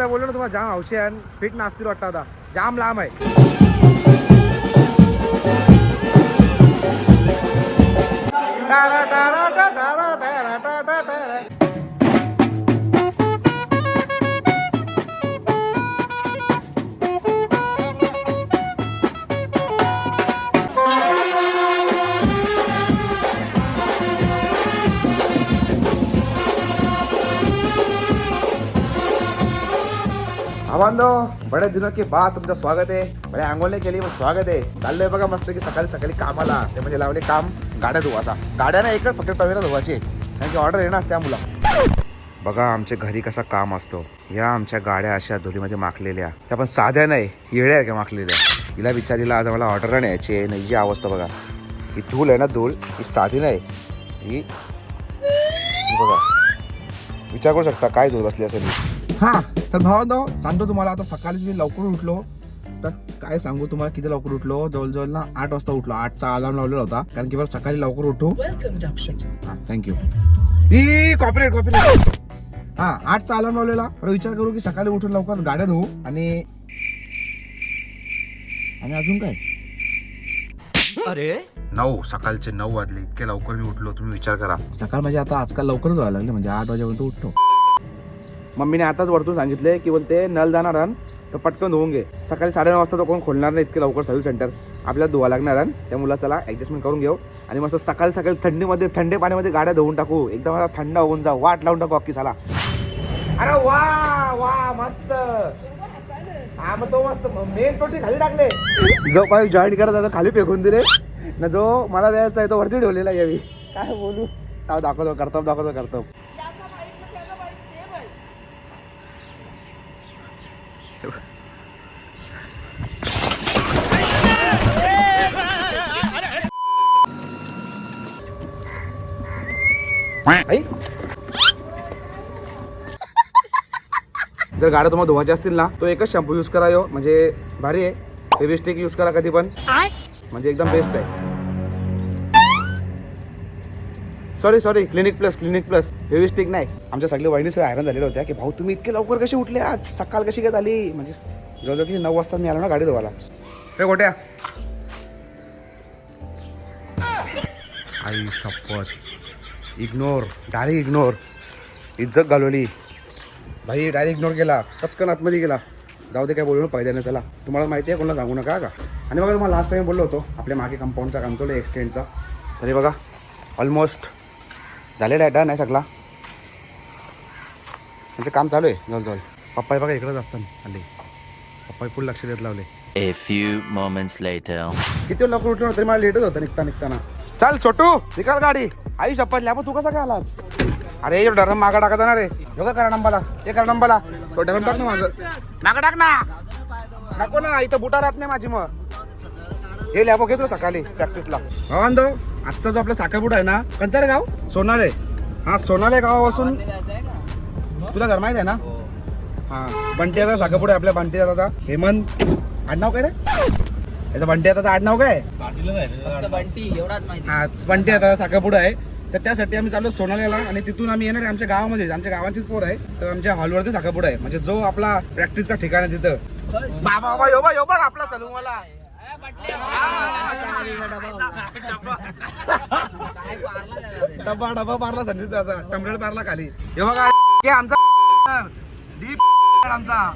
तुम्हाला बोललो ना तुम्हाला जाम हौशी आहे फिट नाचतील वाटतं आता जाम लांब आहे. आवांदो बड़े दिनों के बाद तुमचं स्वागत आहे. म्हणजे आंघोळ नाही केली पण स्वागत आहे. चाललंय बघा मस्त की सकाळी सकाळी कामाला ते म्हणजे लावले काम गाड्या धुवाचा. गाड्या ना एकच फक्त टवेला धुवायची त्यांची ऑर्डर येणार त्या मुला. बघा आमच्या घरी कसा काम असतो. या आमच्या गाड्या अशा धुलीमध्ये माखलेल्या त्या पण साध्या नाही येळ्या का माखलेल्या. हिला विचारीला आज आम्हाला ऑर्डर न्यायची आहे. ही अवस्था बघा ही धूल आहे ना धूल ही साधी नाही ही बघा विचार करू शकता काय धूल बसली असेल. हां तर भावांनो सांगतो तुम्हाला आता सकाळीच मी लवकर उठलो तर काय सांगू तुम्हाला किती लवकर उठलो जवळजवळ ना 8 वाजता उठलो. 8चा अलार्म लावलेला होता कारण की बरं सकाळी लवकर उठू. हां थँक्यू ही कॉपरेट हां 8चा अलार्म लावलेला. बरं विचार करू की सकाळी उठून लवकर गाड्या धुवू आणि अजून काय अरे 9 सकाळचे 9 वाजले इतके लवकर मी उठलो. तुम्ही विचार करा सकाळ म्हणजे आता आजकाल लवकरच व्हायला लागले म्हणजे 8 वाजेपर्यंत उठतो. मम्मीने आताच वरतून सांगितले की बोलते नल जाणार तर पटकन धुवून घे. सकाळी 9:30 वाजता तो कोण खोलणार नाही इतके लवकर सर्व्हिस सेंटर आपल्याला धुवा लागणार त्या मुला. चला ॲडजस्टमेंट करून घेऊ आणि मस्त सकाळी सकाळी थंडीमध्ये थंडे पाण्यामध्ये गाड्या धुवून टाकू. एकदम मला थंड होऊन जा वाट लावून टाकू अख्खी साला. अरे वा वा मस्त हा मग तो मस्त मेन टोटी खाली टाकले. जो काही जॉईंट करत होता खाली फेकून दिले ना. जो मला द्यायचा आहे तो वरती ठेवलेला यावी. काय बोलू दाखवतो करतो जर गाड्या तुम्हाला धुवायच्या असतील ना तो एकच शॅम्पू यूज करा यो म्हणजे भारी आहे. फेविस्टिक यूज करा कधी पण म्हणजे एकदम बेस्ट आहे. सॉरी क्लिनिक प्लस फेविस्टिक नाही. आमच्या सगळ्या वहिनी सगळ्या हैराण झालेल्या होत्या की भाऊ तुम्ही इतके लवकर कशी उठले आज सकाळ कशी काय झाली. म्हणजे जवळजवळ की 9 वाजता मी आलो ना गाडी धुवायला. रे गोट्या आई शपथ डायरेक्ट इग्नोर इज्जत घालवली भाई. डायरेक्ट इग्नोर केला कचकन आतमध्ये गेला. जाऊ दे काय बोलू पाहिजे नाही. चला तुम्हाला माहिती आहे कोणाला सांगू नका का. आणि बघा तुम्हाला लास्ट टाइम बोललो होतो आपल्या मागे कंपाऊंडचा काम चालू आहे एक्सटेंडचा. तरी बघा ऑलमोस्ट झालेला आहे डन आहे सगळा. म्हणजे काम चालू आहे जवळजवळ. पप्पा बघा इकडेच असतात हल्ली. पप्पा फुल लक्ष देत लावले. A few moments later. किती लवकर उठलो तरी मला लेटच होतं निघताना. चल छोटू निकाल गाडी. आई शपथ ल्या तू कसा काय आलास. अरे डरम मागं टाका जाणार आहे. योगा करा नंबाला ते करा नंबाला तो डरम टाक ना मागं टाक ना नको ना इथं बुटा राहत नाही माझी. मग हे लॅबो घेतो सकाळी प्रॅक्टिसला. भावांदो आजचा जो आपला साखरपुडा आहे ना कोणतं गाव सोनाले. हा सोनाले गावापासून तुला घर माहित आहे ना. हा बंटी दादा साखरपुडा आहे आपल्या बंटी दादाचा. हेमंत आडनाव काय रे याचा बंटी दादाचा आडनाव काय. हा बंटी दादा साखरपुडा आहे तर त्यासाठी आम्ही चाललो सोनाल्याला. आणि तिथून आम्ही येणार आहे आमच्या गावामध्ये. आमच्या गावाचीच पोर आहे तर आमच्या हॉलवरती साखरपुडा आहे म्हणजे जो आपला प्रॅक्टिसचा ठिकाण आहे तिथं. बाबा यो बघ आपला सलूनवाला डबा पारला संजीत त्याचा टमरेल पारला खाली. हे बघा आमचा दीप आमचा.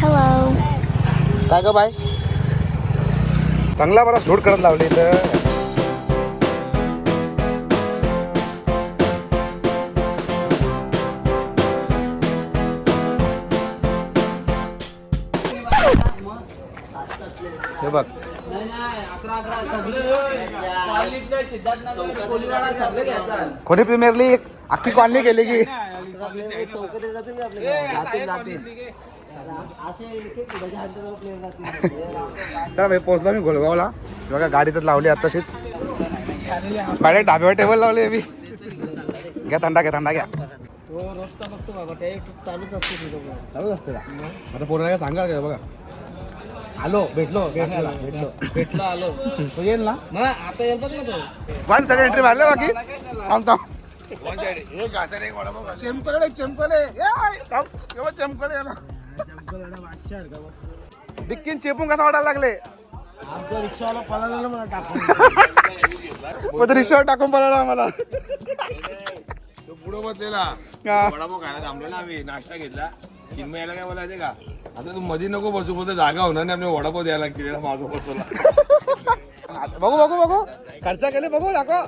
हॅलो काय ग बाय चांगला बरा शूट करत लावले तर. हे बघ कोणी प्रीमियर लीग अख्खी कॉलनी गेली की चला भाई पोहोचलो मी गोलगावला. बघा गाडी तर लावली आताशीच. गाडी डाब्यावर टेबल लावली मी. घ्या थंडा घ्या. चालूच असते आता पोराला सांगा का बघा. आलो भेटलो आलो तो येईल ना आता येईल बघ ना तो. 1 सेकंड एंट्री मारले बाकी थांब चेमकले डिक्कीन चेपून कसा वाटायला लागले रिक्षावाला पळाला मला टाकून मग रिक्षावर टाकून पडला आम्हाला पुढे बसलेला वडापाव खायला थांबलो ना आम्ही नाश्ता घेतला किनमयाला काय बोलायचे का आता तू मध्ये नको बसू बोलतो जागा होणार नाही आपल्या वडापाव द्यायला किरीला मागं बसवला बघू खर्चा केले बघू दाखव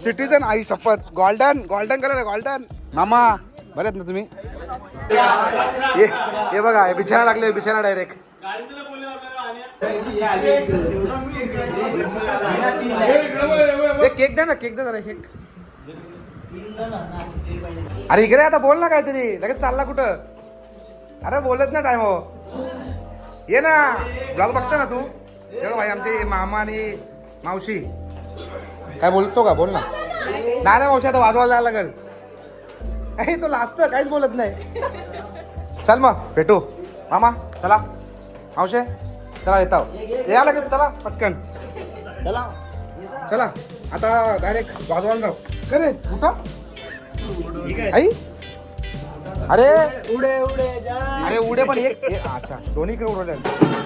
सिटीजन आई शपथ गोल्डन कलर गोल्डन मामा बरे आहेत ना तुम्ही हे बघा हे बिछाना टाकले बिछाना डायरेक्ट केक द्या ना केक द्या जरा केक अरे इकडे आता बोल ना काहीतरी लगेच चालला कुठं अरे बोलत ना टाइम हो ये ना ब्लॉग बघता ना तू हे भाई आमचे मामा आणि मावशी काय बोलतो का बोल ना नाही मावशी आता वाजवायला जायला लागेल काही तो लाजत काहीच बोलत नाही चल मग भेटू मामा चला मावशे चला येता या लागेल चला पटकन चला आता डायरेक्ट वाजवायला जाऊ करे कुठं आई अरे अरे उडे पण एक अच्छा दोन्हीकडे उडवले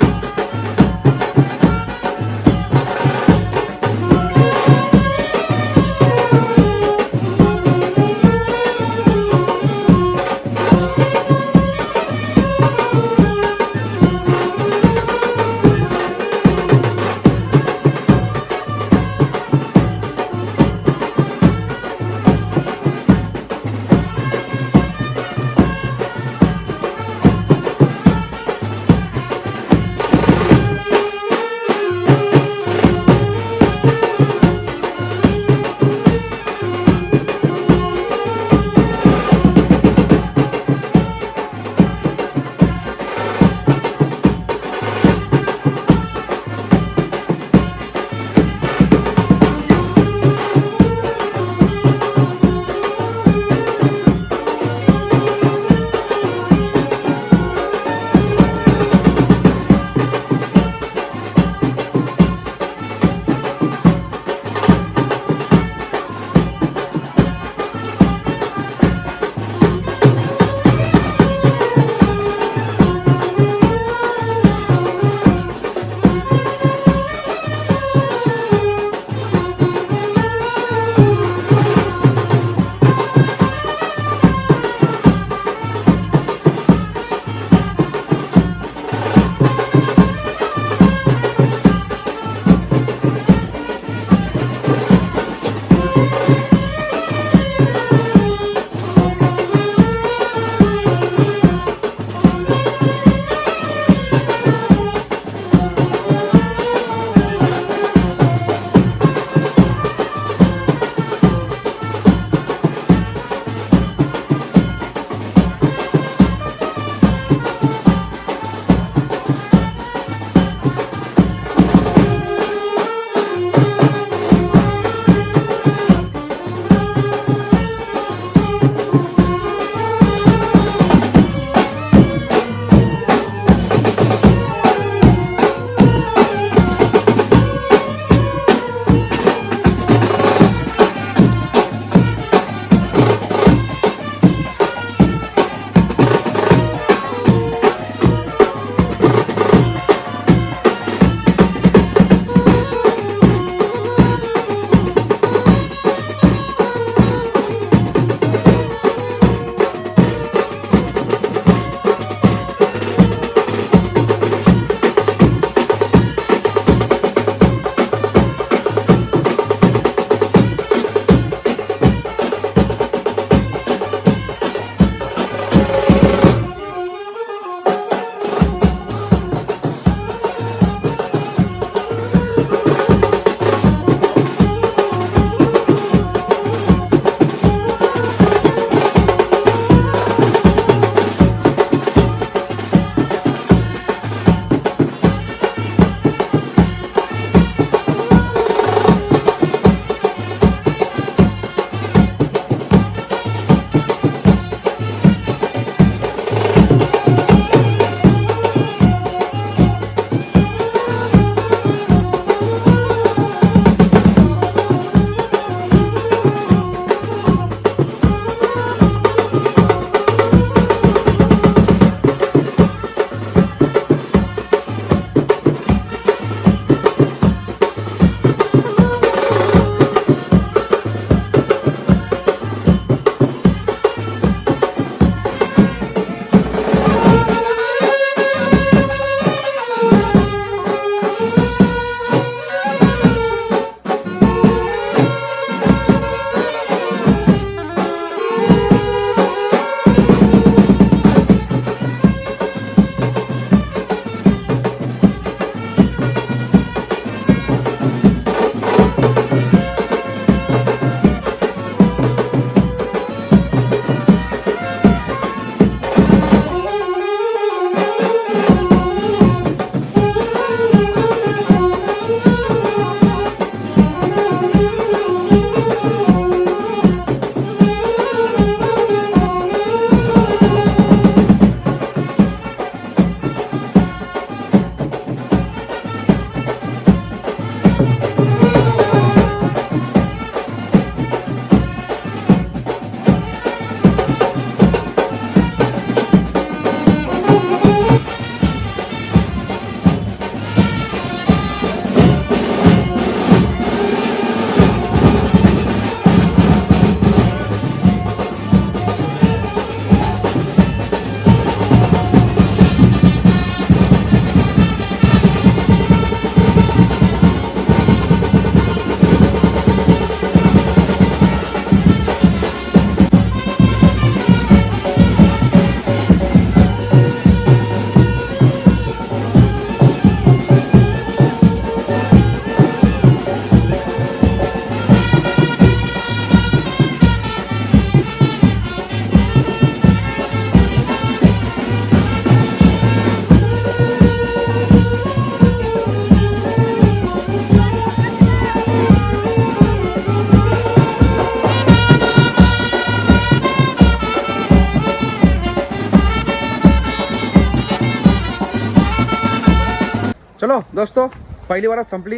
चलो दोस्तो, पहिली वरात संपली.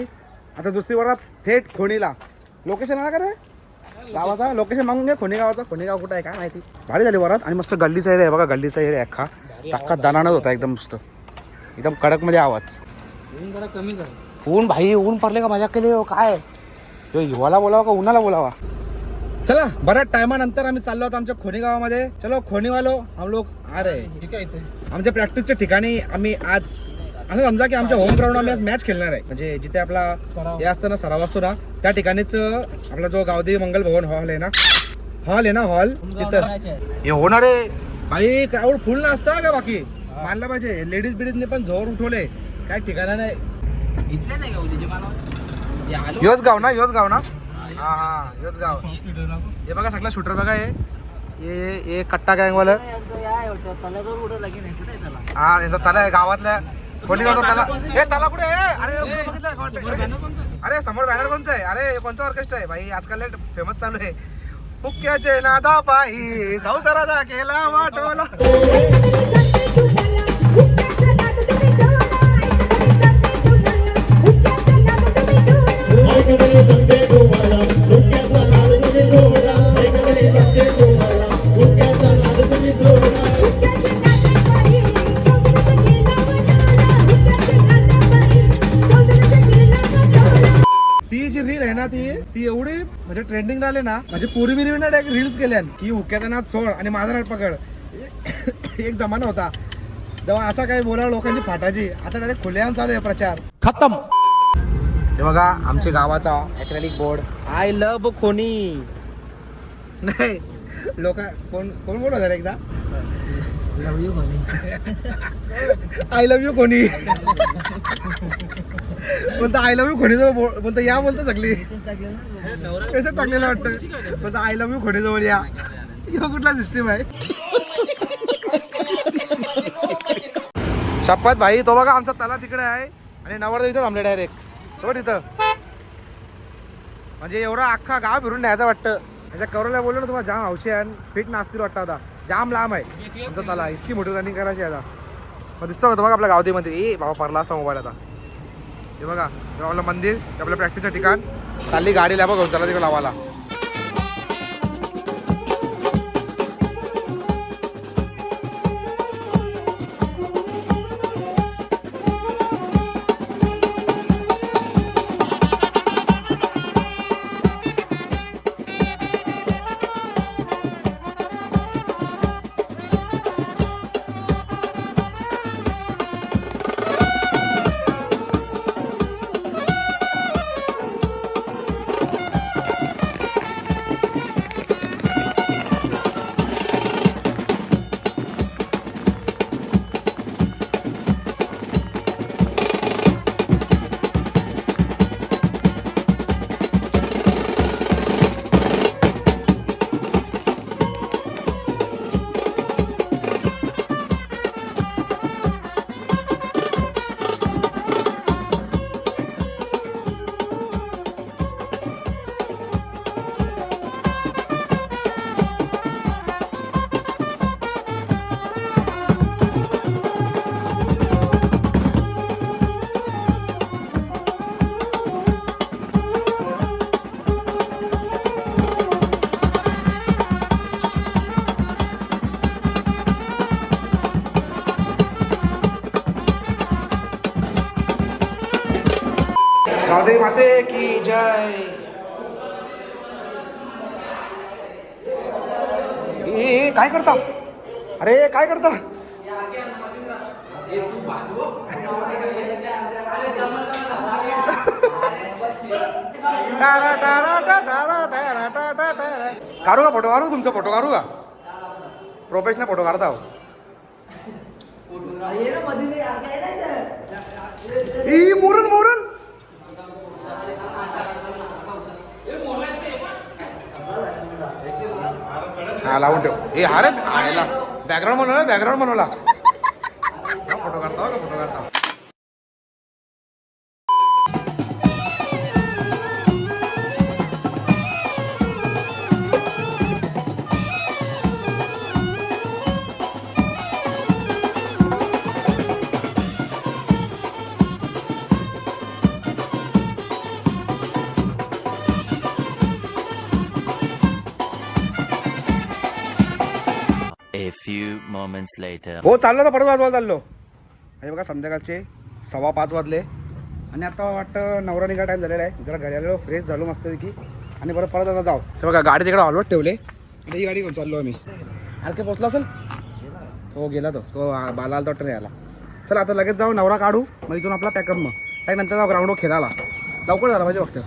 आता दुसरी वरात थेट खोणीला. लोकेशन आहे का रे गावाचा? लोकेशन मागून घे खोणी गावाचा. खोणी गाव कुठं आहे काय माहिती. भारी झाली वरात. आणि मस्त गल्लीचा एरिया आहे बघा. गल्लीचा एरिया अख्खा दानानच होता एकदम मस्त. एकदम कडक मध्ये आवाज. जरा कमी कर. ऊन भाई, ऊन पडले का मजा केली हो काय. हिवाला बोलावा का उन्हाला बोलावा. चला बऱ्याच टायमानंतर आम्ही चाललो होतो आमच्या खोणी गावामध्ये. चलो खोणीवालो हम लोग आ रहे. ठीक आहे इथे. आमच्या प्रॅक्टिसच्या ठिकाणी आम्ही आज असं समजा की आमच्या होम ग्राउंड आम्ही आज मॅच खेळणार आहे. म्हणजे जिथे आपला हे असतं ना सराव असतो ना त्या ठिकाणीच आपला जो गावदेवी मंगल भवन हॉल आहे ना हॉल तिथं हे होणार आहे. भाई क्राऊड फुल नसतं का बाकी मानलं पाहिजे. लेडीज बिडीजने पण जोर उठवले. काय ठिकाणा नाही. इथले नाही का उद्याचे मला योच गाव ना हा योच गाव. हे बघा सगळा शूटर बघा. हे कट्टा गँगवालं तल्याजवळ उडं लागेल नाही कुठे त्याला. हा यांचा तला आहे गावातल्या कोणी गावचा तला. हे तला कुठे आहे? अरे समोर बॅनर कोणचं आहे? अरे कोणचा ऑर्केस्ट्रा आहे भाई? आजकाल फेमस चालू आहे. हुक्क्याचे नादा पायी संसाराचा केला वाटोला. ती जी रील आहे ना ती एवढी म्हणजे ट्रेंडिंग राहिले ना. म्हणजे पूर्वी रील्स केल्या की हुक्याचा नाद सोड आणि माझा नाद पकड. एक जमाना होता जेव्हा असा काही बोला लोकांची फाटाची. आता डायरेक्ट खुलेआम चालू आहे प्रचार. खतम. हे बघा आमच्या गावाचा ॲक्रेलिक बोर्ड. आय लव्ह खोनी. नाही लोक कोण बोलत आहे एकदा लव यू म्हणे. आय लव्ह यू कोणी बोलतो. आय लव्ह यू खोणी जवळ बोलतो या बोलतो सगळी. कसं टाकलेलं वाटतं. बोलतो आय लव्ह यू खोणी जवळ या. कुठला सिस्टीम आहे. शपथ भाई तो बघा आमचा तला तिकडे आहे आणि नवरदेव इथं थांबले डायरेक्ट. तो तिथं म्हणजे एवढं अख्खा गाव फिरून न्यायचं वाटतं. त्याच्या करोला बोललो ना तुम्हाला जाम हौशी आणि फिट नाचतील वाटतं. आता जाम लांब आहे आमचा तला. इतकी मोठी रनिंग करायची आता. मग दिसतो का बघा आपल्या गावतीमध्ये. ए बाबा परला असा मोबाईल आता. हे बघा हे आपलं मंदिर, आपल्या प्रॅक्टिसचं ठिकाण. चालली गाडीला बघा चला तिकडे लावायला. गावदेवी माते की जय. ए काय करता? अरे काय करता? काढू का फोटो? काढू तुमचा फोटो काढू का? प्रोफेशनल फोटो काढता हो. मोरून हा लावून ठेव. हे अरे बॅकग्राऊंड बनवला. फोटो काढता. moments later. हो चाललो तर परत वाजवायला चाललो. हे बघा संध्याकाळचे 5:15 वाजले आणि आता वाटतं नवरा निघा टाईम झालेला आहे. जरा घरी आलेलो फ्रेश झालो मस्तपैकी आणि परत आता जाऊ. ते बघा गाडी तिकडे हॉलवर ठेवले आणि ही गाडी घेऊन चाललो आम्ही. आणखी पोचला असेल हो गेला तो बाला आला तो ट्रेन आला. चला आता लगेच जाऊ नवरा काढू मग इथून आपला पॅकअप मग त्यानंतर जाऊ ग्राउंडवर खेळायला. लवकर झाला पाहिजे फक्त.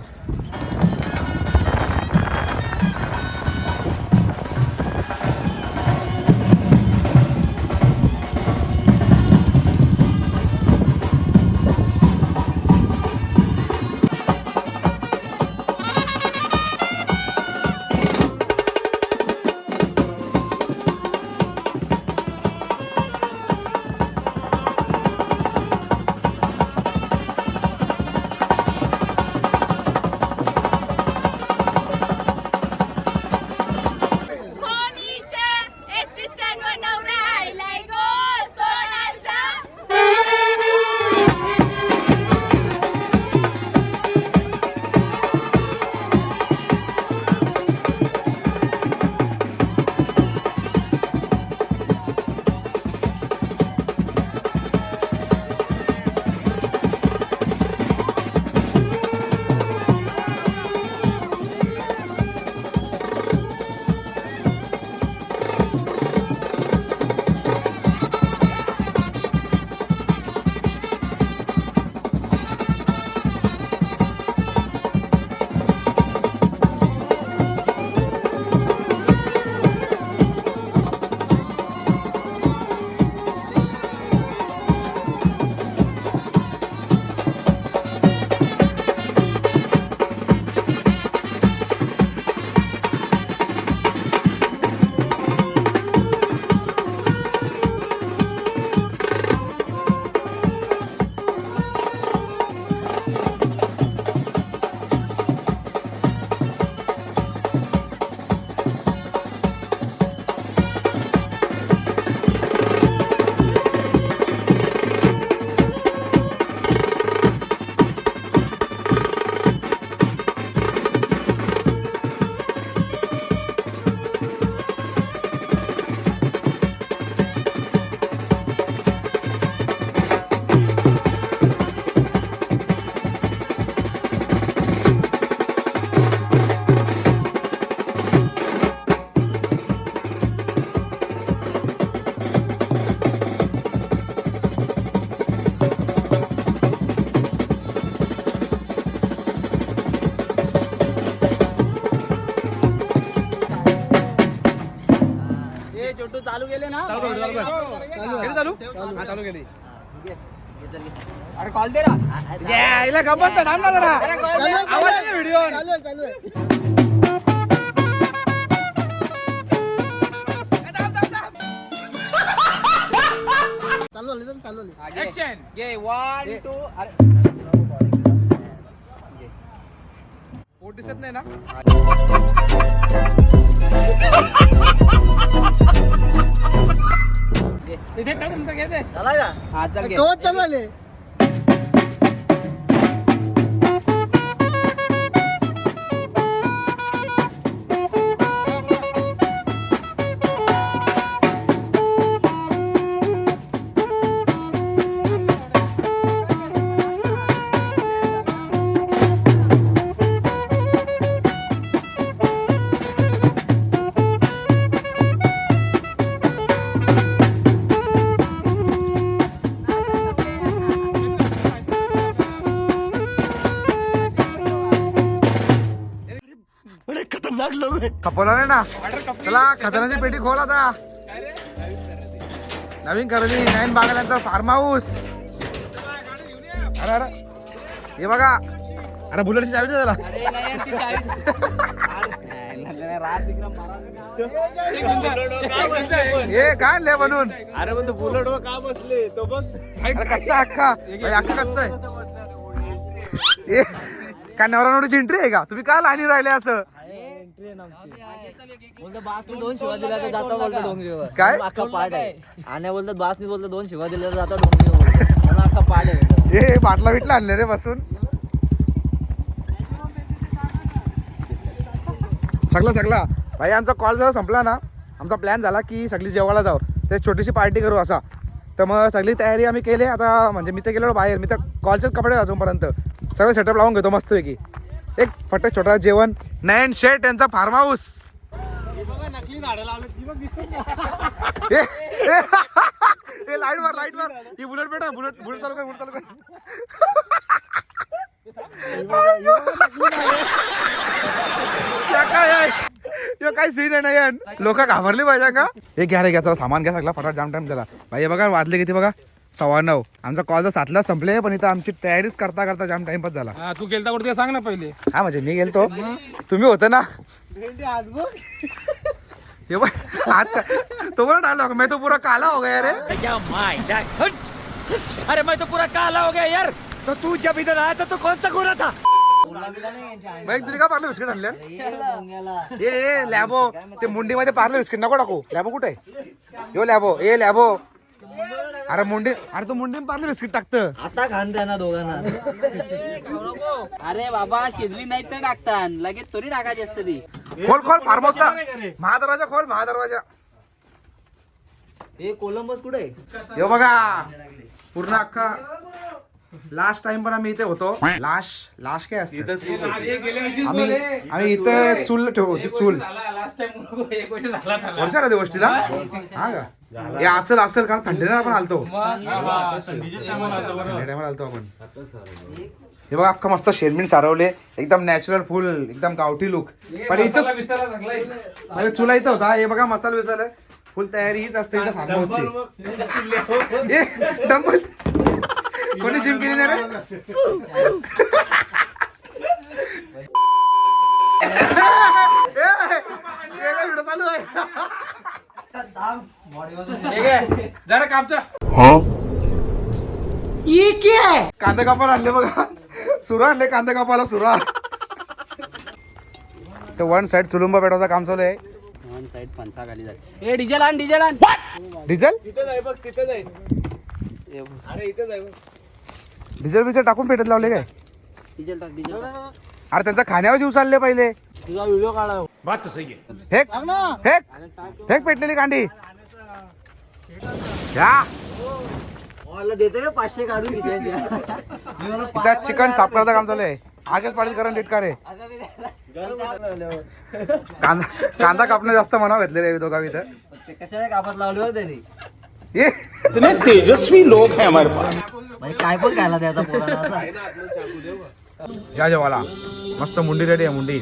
छोटू चालू केले ना चालू केली. अरे कॉल दे रा यायला गप्पा थांब ना जरा. आवाज येतो व्हिडिओ. ऍक्शन घे 1 2 अरे पोट दिसत नाही ना. इथे टाकून तर घेते झाला का हा चल घे कवच चालू आले खपवला नाही ना. चला खजानाची पेटी खोल आता. नवीन खरेदी नवीन बागाल्यांचा फार्म हाऊस. अरे अरे हे बघा. अरे बुलेटची चावी दे त्याला. अरे नाही ती चावी रात विक्रम हे काय आणलंय बनून. अरे पण तो बुलेट वर का बसले तो बघ अरे कच्चा अख्खा अख्खा कच्चा आहे. ए काय नवरा नवरीची एंट्री आहे का. तुम्ही का लाईनी राहिले असं. बोलतो बासनी 2 शिवा दिल्या तर जाता बोलतो डोंगरीवर काय? अख्खा पाठ आहे आणि बोलतात बासनी बोलतो 2 शिवा दिल्या तर जाता डोंगरीवर बोलतो. म्हणून अख्खा पाठ आहे. हे बाटला बिटला आणले रे बसून. सगळा भाई आमचा कॉल जर संपला ना आमचा प्लॅन झाला की सगळी जेवायला जाऊ. ते छोटीशी पार्टी करू असा. तर मग सगळी तयारी आम्ही केली. आता म्हणजे मी तर गेलो बाहेर, मी तर कॉलचेच कपडे अजूनपर्यंत सगळं सेटअप लावून घेतो मस्तपैकी. एक फटक छोटा जेवण. नयन शेठ यांचा फार्म हाऊस. लाईट मार ही बुलेट बेटा बुलेट चालू कर. काय सीन आहे नयन, लोक घाबरली पाहिजे का. हे घ्या रे घ्या, चला सामान घ्या सगळं फटाफट, जाम टाइम झाला भाई. बघा वाजले किती बघा, 9:15. आमचा कॉल तर 7ला संपले, पण इथं आमची तयारीच करता करता जाम टाइमपास झाला. तू गेलता कुठे सांग ना पहिले. हा म्हणजे मी गेलतो, तुम्ही होते ना. ये बघ हात तो बरं डायलॉग, मैं तो पूरा काला हो गया रे. अरे मैं तो पूरा काला हो गया यार. तो तू जब इधर आया था तो कौन सा गोरा था. भाई तुझे का पार्ले बिस्किट आणले. ये लॅबो, ते मुंडीमध्ये पार्ले बिस्किट नको टाकू. लॅबो कुठे आहे. यो लॅबो, ए लॅबो. अरे मुंडी, अरे तो मुंडी पार्ले बिस्किट टाकतं. आता खान द्या ना दोघांना. अरे बाबा शिजली नाही तर टाकतात, लगेच थोडी टाकायची असते ती. खोल फार्म हाऊसचा महादरवाजा खोल, महादरवाजा. हे कोलंबस कुठे आहे. यो बघा पूर्ण अख्खा. लास्ट टाइम पण आम्ही इथे होतो. लास्ट काय असतं, आम्ही इथे चूल ठेवतो. चूल वर्षा ना गोष्टीला. हा का हे असेल कारण थंडीला आपण आलतो. टायमाला आलतो आपण. हे बघा अख्खा मस्त शेरमीन सारवले, एकदम नॅचरल फुल, एकदम गावठी लुक. पण इथं अरे चुला इथं होता. हे बघा मसाला बिसाला फुल तयारी हीच असते इथं फार्म हाऊसची. डंबल्स कोणी जिम केली नाही रे. व्हिडिओ चालू आहे. जरा कापचा. कांदा कापायला आणले बघा, सुरा आणले कांदा कापायला सुरा. तर वन साइड चुलुंबा पेटवायचं काम चालू आहे. वन साइड पंथा खाली झाली. ए डिझेल आण, डिझेल आण. डिझेल तिथेच आहे बघ, तिथेच आहे. अरे इथेच आहे बघ. डिझेल बिझेल टाकून पेटत लावले काय. डिझेल टाक, डिझेल टाक. अरे त्यांचा खाण्यावर जीव चालले पहिले. तुझा व्हिडिओ काढा. हेक पेटलेली कांडी. या मला देते का 500 काढून खिशाच्या. मी मला इथं चिकन साफ करायचं काम चालू आहे. आगेच पाडील करण नीट करे. कांदा कापणं जास्त मनाव घेतलेले दोघा इथं. ते कशाला कापत लावले होते तरी. ये तेजस्वी लोक है हमारे पास. म्हणजे काय पण खायला द्यायचा पोरांना असा. या जेवाला मस्त मुंडी रेडी आहे. मुंडी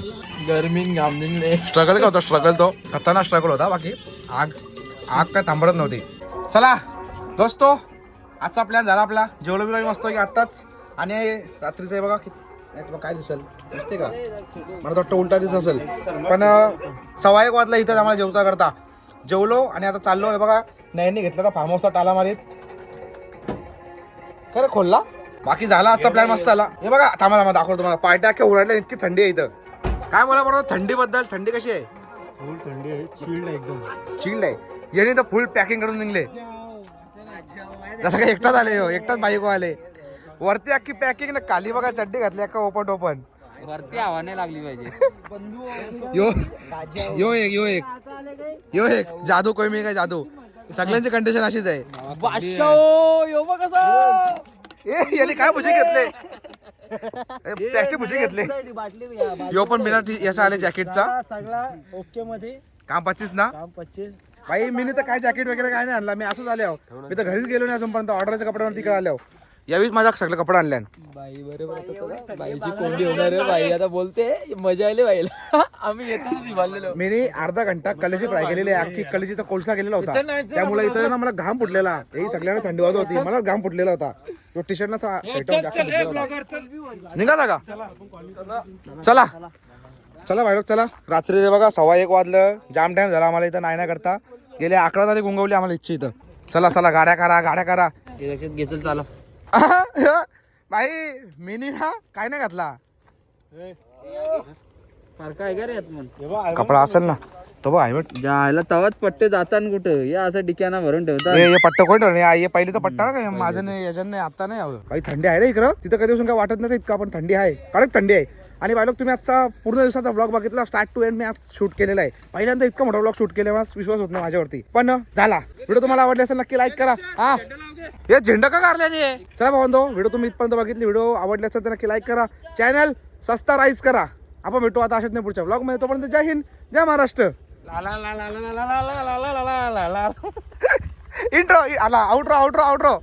गर्मीन गामदिन स्ट्रगल का होता, स्ट्रगल तो खतरनाक स्ट्रगल होता. बाकी आग काय थांबत नव्हती. चला दोस्तो, आजचा प्लॅन झाला आपला. जेवलो बिवलो मस्त की आत्ताच. आणि रात्रीचं हे बघा तुला काय दिसेल, दिसते का. मला तर वाटतं उलटा दिसत असेल, पण 1:15 वाजला इथं आम्हाला जेवता करता. जेवलो आणि आता चाललो. हे बघा नयनने घेतला फार्म हाऊसचा टाला मारीत. खरं खोलला. बाकी झाला आजचा प्लॅन मस्त झाला. हे बघा थांबा दाखवतो तुम्हाला. पार्ट्या अख्ख्या उराडल्या, इतकी थंडी आहे इथं. काय बोला बरोबर थंडीबद्दल. थंडी कशी आहे. फुल थंडी आहे, चिल्ड आहे एकदम. चिल्ड आहे. याने तर फुल पॅकिंग करून निघले. जसं काय एकटाच आले, एकटाच बाईको आले. वरती अख्खी पॅकिंग ना, खाली बघा चड्डी घातली अख्खा ओपन. वरती हवा नाही लागली पाहिजे. यो एक जादू कोई मी काय जादू. सगळ्यांची कंडिशन अशीच आहे. याने काय भुजी घेतले, प्लॅस्टिक भुजी घेतले. यो पण बिना याचा आले जॅकेटचा. सगळा ओके मध्ये काम 25 ना. 25. भाई मी तर काय जॅकेट वगैरे काय नाही आणला. मी असंच आले आहो. मी तर घरीच गेलो नाही अजूनपर्यंत. ऑर्डरच्या कपड्यावर तिकडे आले आहो. यावेळीच माझ्या सगळे कपडे आणले. बाई बरोबर, बाईची कोंडी होणार आहे. बाई आता बोलते मजा आली बाईला. आम्ही येताच वाढलेलो. मी अर्धा घंटा कलेची फ्राय केलेली आहे. अख्खी कलेजीचा कोळसा केलेला होता. त्यामुळे इथं ना मला घाम फुटलेला. ही सगळ्यांना थंडी वाजत होती, मला घाम फुटलेला होता. तो टी शर्ट ना निघाला का. चला भाई चला. रात्री बघा 1:15 वाजलं. जाम टाइम झाला आम्हाला इथं नाही करता. गेले 11 तारीख गुंगवली आम्हाला इच्छा इथं. चला गाड्या करा. घेतलं चालू. भाई मिनी ना काय नाही घातला. फारका आहे का रे यात. कपडा असेल ना तो बघ. जायला तवाच पट्टे जाताना कुठं या असं डिक्याना भरून ठेवतात. हे पट्ट कोण हे पहिलीचा पट्टा ना काय माझं नाही, याच्यानं नाही, आता नाही. काही थंडी आहे रे इकडं. तिथं कधी काय वाटत नाही इतका, पण थंडी आहे, कडक थंडी आहे. आणि बायलोक तुम्ही आजचा पूर्ण दिवसाचा ब्लॉग बघितला स्टार्ट टू एंड मी आज शूट केलेला आहे. पहिल्यांदा इतका मोठा ब्लॉग शूट केला विश्वास होत नाही माझ्यावरती, पण झाला. व्हिडिओ तुम्हाला आवडले असेल नक्की लाईक करा. हा हे झेंडा का काढल्याने. चला भावंदो, व्हिडिओ तुम्ही इथपर्यंत बघितली, व्हिडिओ आवडले असेल तर नक्की लाईक करा, चॅनल सबस्क्राईब करा. आपण भेटू आता अशाच नाही पुढच्या ब्लॉग मध्ये. तोपर्यंत जय हिंद, जय महाराष्ट्र. इंट्रो आला, आउट्रो आउट्रो आउट्रो.